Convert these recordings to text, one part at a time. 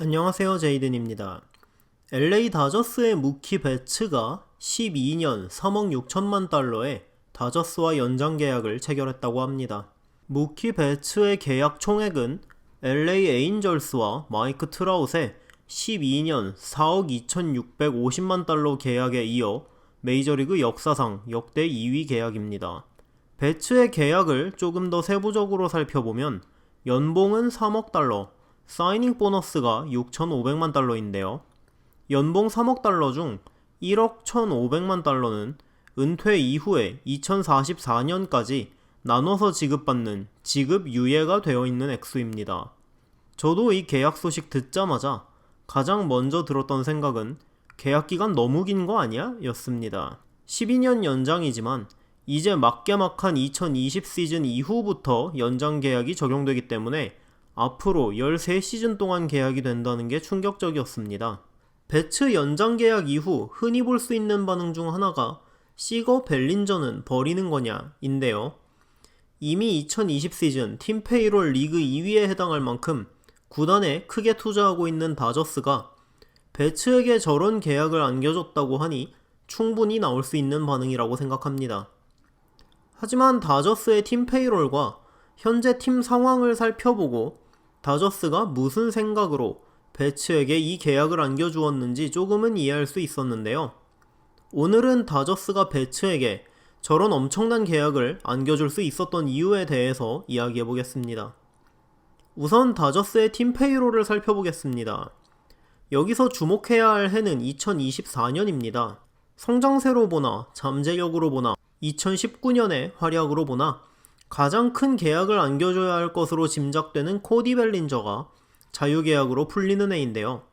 안녕하세요, 제이든입니다. LA 다저스의 무키 베츠가 12년 3억 6천만 달러에 다저스와 연장 계약을 체결했다고 합니다. 무키 베츠의 계약 총액은 LA 에인절스와 마이크 트라웃의 12년 4억 2,650만 달러 계약에 이어 메이저리그 역사상 역대 2위 계약입니다. 베츠의 계약을 조금 더 세부적으로 살펴보면 연봉은 3억 달러, 사이닝 보너스가 6,500만 달러인데요. 연봉 3억 달러 중 1억 1,500만 달러는 은퇴 이후에 2044년까지 나눠서 지급받는 지급 유예가 되어 있는 액수입니다. 저도 이 계약 소식 듣자마자 가장 먼저 들었던 생각은 계약 기간 너무 긴 거 아니야? 였습니다. 12년 연장이지만 이제 막게막한 2020 시즌 이후부터 연장 계약이 적용되기 때문에 앞으로 13시즌 동안 계약이 된다는 게 충격적이었습니다. 베츠 연장 계약 이후 흔히 볼 수 있는 반응 중 하나가 시거 벨린저는 버리는 거냐 인데요. 이미 2020 시즌 팀 페이롤 리그 2위에 해당할 만큼 구단에 크게 투자하고 있는 다저스가 베츠에게 저런 계약을 안겨줬다고 하니 충분히 나올 수 있는 반응이라고 생각합니다. 하지만 다저스의 팀 페이롤과 현재 팀 상황을 살펴보고 다저스가 무슨 생각으로 베츠에게 이 계약을 안겨주었는지 조금은 이해할 수 있었는데요. 오늘은 다저스가 베츠에게 저런 엄청난 계약을 안겨줄 수 있었던 이유에 대해서 이야기해보겠습니다. 우선 다저스의 팀 페이롤을 살펴보겠습니다. 여기서 주목해야 할 해는 2024년입니다. 성장세로 보나 잠재력으로 보나 2019년의 활약으로 보나 가장 큰 계약을 안겨줘야 할 것으로 짐작되는 코디 벨린저가 자유계약으로 풀리는 해인데요.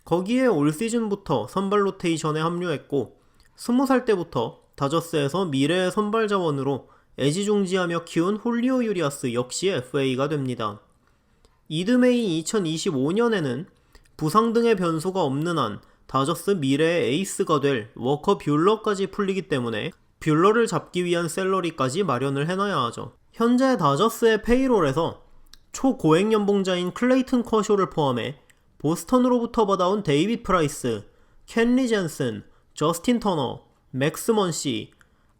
거기에 올 시즌부터 선발 로테이션에 합류했고 20살 때부터 다저스에서 미래의 선발 자원으로 애지중지하며 키운 홀리오 유리아스 역시 FA가 됩니다. 이듬해인 2025년에는 부상 등의 변수가 없는 한 다저스 미래의 에이스가 될 워커 뷰러까지 풀리기 때문에 뷰러를 잡기 위한 샐러리까지 마련을 해놔야 하죠. 현재 다저스의 페이롤에서 초고액 연봉자인 클레이튼 커쇼를 포함해 보스턴으로부터 받아온 데이빗 프라이스, 켄리 젠슨, 저스틴 터너, 맥스 먼시,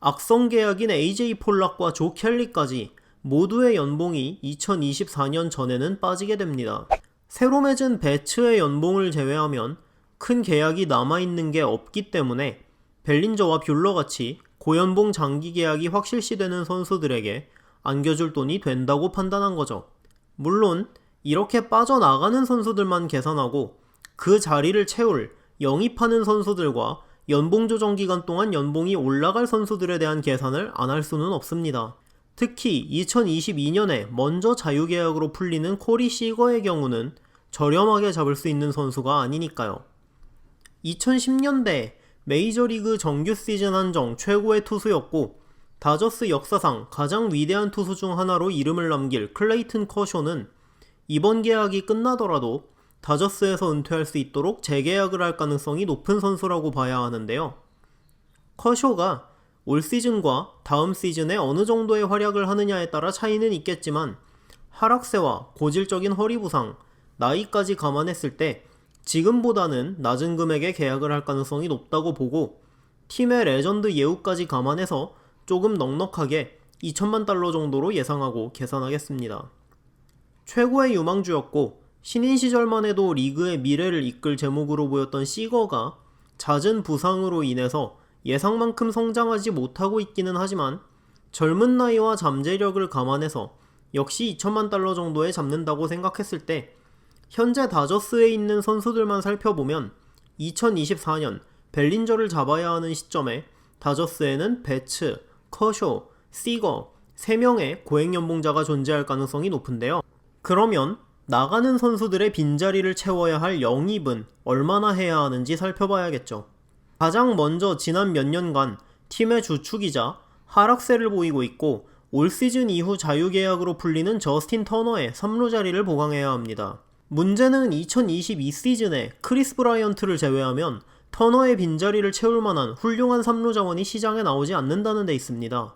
악성 계약인 AJ 폴락과 조 켈리까지 모두의 연봉이 2024년 전에는 빠지게 됩니다. 새로 맺은 베츠의 연봉을 제외하면 큰 계약이 남아있는 게 없기 때문에 벨린저와 뷰러같이 고연봉 장기 계약이 확실시되는 선수들에게 안겨줄 돈이 된다고 판단한 거죠. 물론 이렇게 빠져나가는 선수들만 계산하고 그 자리를 채울 영입하는 선수들과 연봉 조정 기간 동안 연봉이 올라갈 선수들에 대한 계산을 안 할 수는 없습니다. 특히 2022년에 먼저 자유계약으로 풀리는 코리 시거의 경우는 저렴하게 잡을 수 있는 선수가 아니니까요. 2010년대 메이저리그 정규 시즌 한정 최고의 투수였고 다저스 역사상 가장 위대한 투수 중 하나로 이름을 남길 클레이튼 커쇼는 이번 계약이 끝나더라도 다저스에서 은퇴할 수 있도록 재계약을 할 가능성이 높은 선수라고 봐야 하는데요. 커쇼가 올 시즌과 다음 시즌에 어느 정도의 활약을 하느냐에 따라 차이는 있겠지만 하락세와 고질적인 허리 부상, 나이까지 감안했을 때 지금보다는 낮은 금액의 계약을 할 가능성이 높다고 보고 팀의 레전드 예우까지 감안해서 조금 넉넉하게 2천만 달러 정도로 예상하고 계산하겠습니다. 최고의 유망주였고 신인 시절만 해도 리그의 미래를 이끌 제목으로 보였던 시거가 잦은 부상으로 인해서 예상만큼 성장하지 못하고 있기는 하지만 젊은 나이와 잠재력을 감안해서 역시 2천만 달러 정도에 잡는다고 생각했을 때 현재 다저스에 있는 선수들만 살펴보면 2024년 벨린저를 잡아야 하는 시점에 다저스에는 베츠, 커쇼, 시거 3명의 고액 연봉자가 존재할 가능성이 높은데요. 그러면 나가는 선수들의 빈자리를 채워야 할 영입은 얼마나 해야 하는지 살펴봐야겠죠. 가장 먼저 지난 몇 년간 팀의 주축이자 하락세를 보이고 있고 올 시즌 이후 자유계약으로 풀리는 저스틴 터너의 3루 자리를 보강해야 합니다. 문제는 2022 시즌에 크리스 브라이언트를 제외하면 터너의 빈자리를 채울 만한 훌륭한 3루 자원이 시장에 나오지 않는다는 데 있습니다.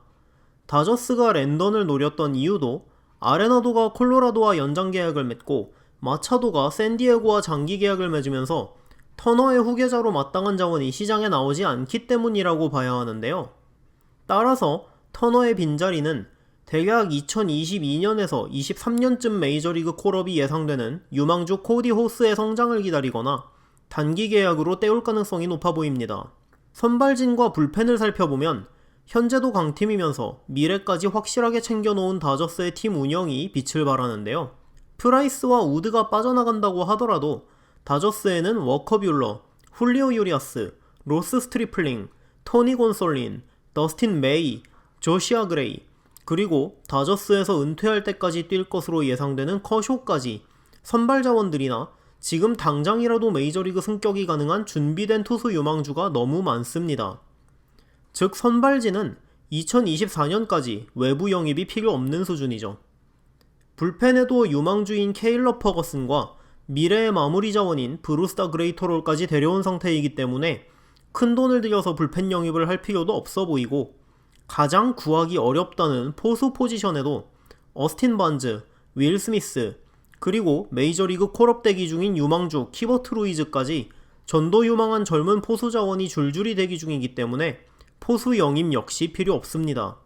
다저스가 랜던을 노렸던 이유도 아레나도가 콜로라도와 연장 계약을 맺고 마차도가 샌디에고와 장기 계약을 맺으면서 터너의 후계자로 마땅한 자원이 시장에 나오지 않기 때문이라고 봐야 하는데요. 따라서 터너의 빈자리는 대략 2022년에서 23년쯤 메이저리그 콜업이 예상되는 유망주 코디 호스의 성장을 기다리거나 단기 계약으로 때울 가능성이 높아 보입니다. 선발진과 불펜을 살펴보면 현재도 강팀이면서 미래까지 확실하게 챙겨놓은 다저스의 팀 운영이 빛을 발하는데요. 프라이스와 우드가 빠져나간다고 하더라도 다저스에는 워커 뷰러, 훌리오 유리아스, 로스 스트리플링, 토니 곤솔린, 더스틴 메이, 조시아 그레이, 그리고 다저스에서 은퇴할 때까지 뛸 것으로 예상되는 커쇼까지 선발 자원들이나 지금 당장이라도 메이저리그 승격이 가능한 준비된 투수 유망주가 너무 많습니다. 즉 선발진은 2024년까지 외부 영입이 필요 없는 수준이죠. 불펜에도 유망주인 케일러 퍼거슨과 미래의 마무리 자원인 브루스타 그레이터롤까지 데려온 상태이기 때문에 큰돈을 들여서 불펜 영입을 할 필요도 없어 보이고, 가장 구하기 어렵다는 포수 포지션에도 어스틴 반즈, 윌 스미스, 그리고 메이저리그 콜업 대기 중인 유망주 키버트 루이즈까지 전도 유망한 젊은 포수 자원이 줄줄이 대기 중이기 때문에 포수 영입 역시 필요 없습니다.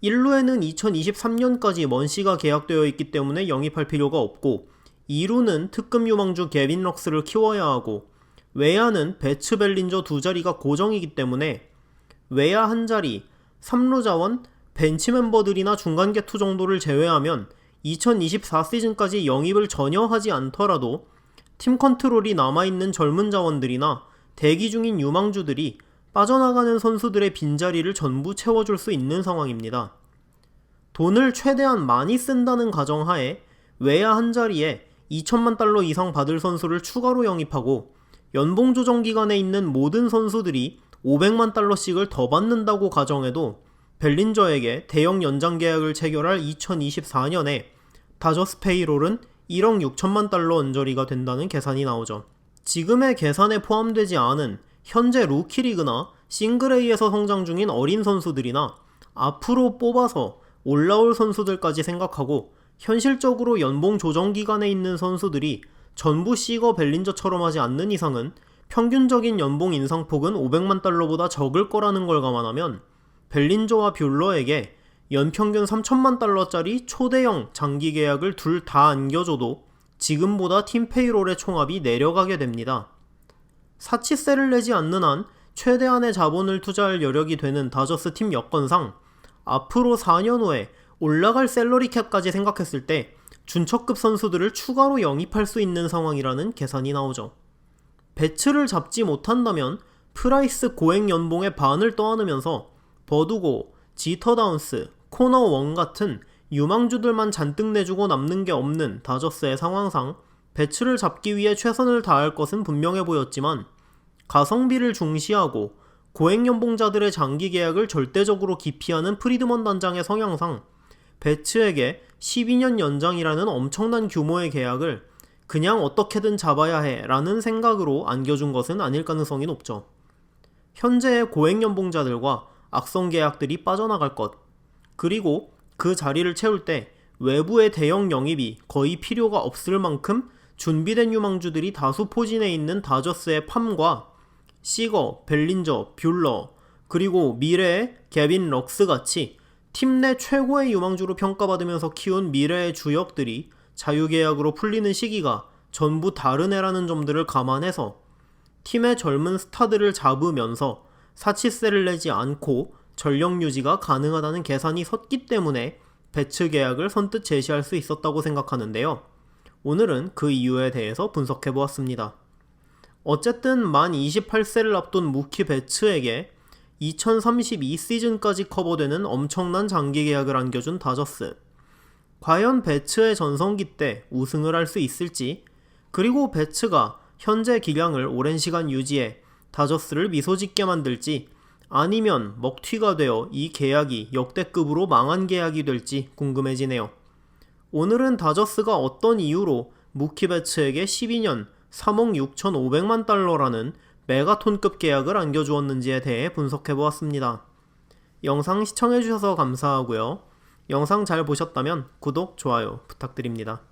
1루에는 2023년까지 먼시가 계약되어 있기 때문에 영입할 필요가 없고, 2루는 특급 유망주 개빈 럭스를 키워야 하고, 외야는 배츠 벨린저 두 자리가 고정이기 때문에 외야 한 자리, 3루 자원, 벤치 멤버들이나 중간 개투 정도를 제외하면 2024 시즌까지 영입을 전혀 하지 않더라도 팀 컨트롤이 남아있는 젊은 자원들이나 대기 중인 유망주들이 빠져나가는 선수들의 빈자리를 전부 채워줄 수 있는 상황입니다. 돈을 최대한 많이 쓴다는 가정하에 외야 한 자리에 2천만 달러 이상 받을 선수를 추가로 영입하고, 연봉 조정 기간에 있는 모든 선수들이 500만 달러씩을 더 받는다고 가정해도 벨린저에게 대형 연장 계약을 체결할 2024년에 다저스 페이롤은 1억 6천만 달러 언저리가 된다는 계산이 나오죠. 지금의 계산에 포함되지 않은 현재 루키리그나 싱글A에서 성장 중인 어린 선수들이나 앞으로 뽑아서 올라올 선수들까지 생각하고, 현실적으로 연봉 조정 기간에 있는 선수들이 전부 시거 벨린저처럼 하지 않는 이상은 평균적인 연봉 인상폭은 500만 달러보다 적을 거라는 걸 감안하면 벨린저와 뷰러에게 연평균 3천만 달러짜리 초대형 장기 계약을 둘 다 안겨줘도 지금보다 팀 페이롤의 총합이 내려가게 됩니다. 사치세를 내지 않는 한 최대한의 자본을 투자할 여력이 되는 다저스 팀 여건상 앞으로 4년 후에 올라갈 셀러리 캡까지 생각했을 때 준척급 선수들을 추가로 영입할 수 있는 상황이라는 계산이 나오죠. 배츠를 잡지 못한다면 프라이스 고액 연봉의 반을 떠안으면서 버두고, 지터 다운스, 코너 원 같은 유망주들만 잔뜩 내주고 남는 게 없는 다저스의 상황상 배츠를 잡기 위해 최선을 다할 것은 분명해 보였지만, 가성비를 중시하고 고액 연봉자들의 장기 계약을 절대적으로 기피하는 프리드먼 단장의 성향상 배츠에게 12년 연장이라는 엄청난 규모의 계약을 그냥 어떻게든 잡아야 해 라는 생각으로 안겨준 것은 아닐 가능성이 높죠. 현재의 고액 연봉자들과 악성 계약들이 빠져나갈 것, 그리고 그 자리를 채울 때 외부의 대형 영입이 거의 필요가 없을 만큼 준비된 유망주들이 다수 포진해 있는 다저스의 팜과 시거, 벨린저, 뷰러, 그리고 미래의 개빈 럭스 같이 팀 내 최고의 유망주로 평가받으면서 키운 미래의 주역들이 자유계약으로 풀리는 시기가 전부 다른 애라는 점들을 감안해서 팀의 젊은 스타들을 잡으면서 사치세를 내지 않고 전력 유지가 가능하다는 계산이 섰기 때문에 배츠 계약을 선뜻 제시할 수 있었다고 생각하는데요. 오늘은 그 이유에 대해서 분석해보았습니다. 어쨌든 만 28세를 앞둔 무키 배츠에게 2032 시즌까지 커버되는 엄청난 장기 계약을 안겨준 다저스. 과연 배츠의 전성기 때 우승을 할 수 있을지, 그리고 배츠가 현재 기량을 오랜 시간 유지해 다저스를 미소짓게 만들지, 아니면 먹튀가 되어 이 계약이 역대급으로 망한 계약이 될지 궁금해지네요. 오늘은 다저스가 어떤 이유로 무키 배츠에게 12년 3억 6,500만 달러라는 메가톤급 계약을 안겨주었는지에 대해 분석해보았습니다. 영상 시청해주셔서 감사하고요. 영상 잘 보셨다면 구독, 좋아요 부탁드립니다.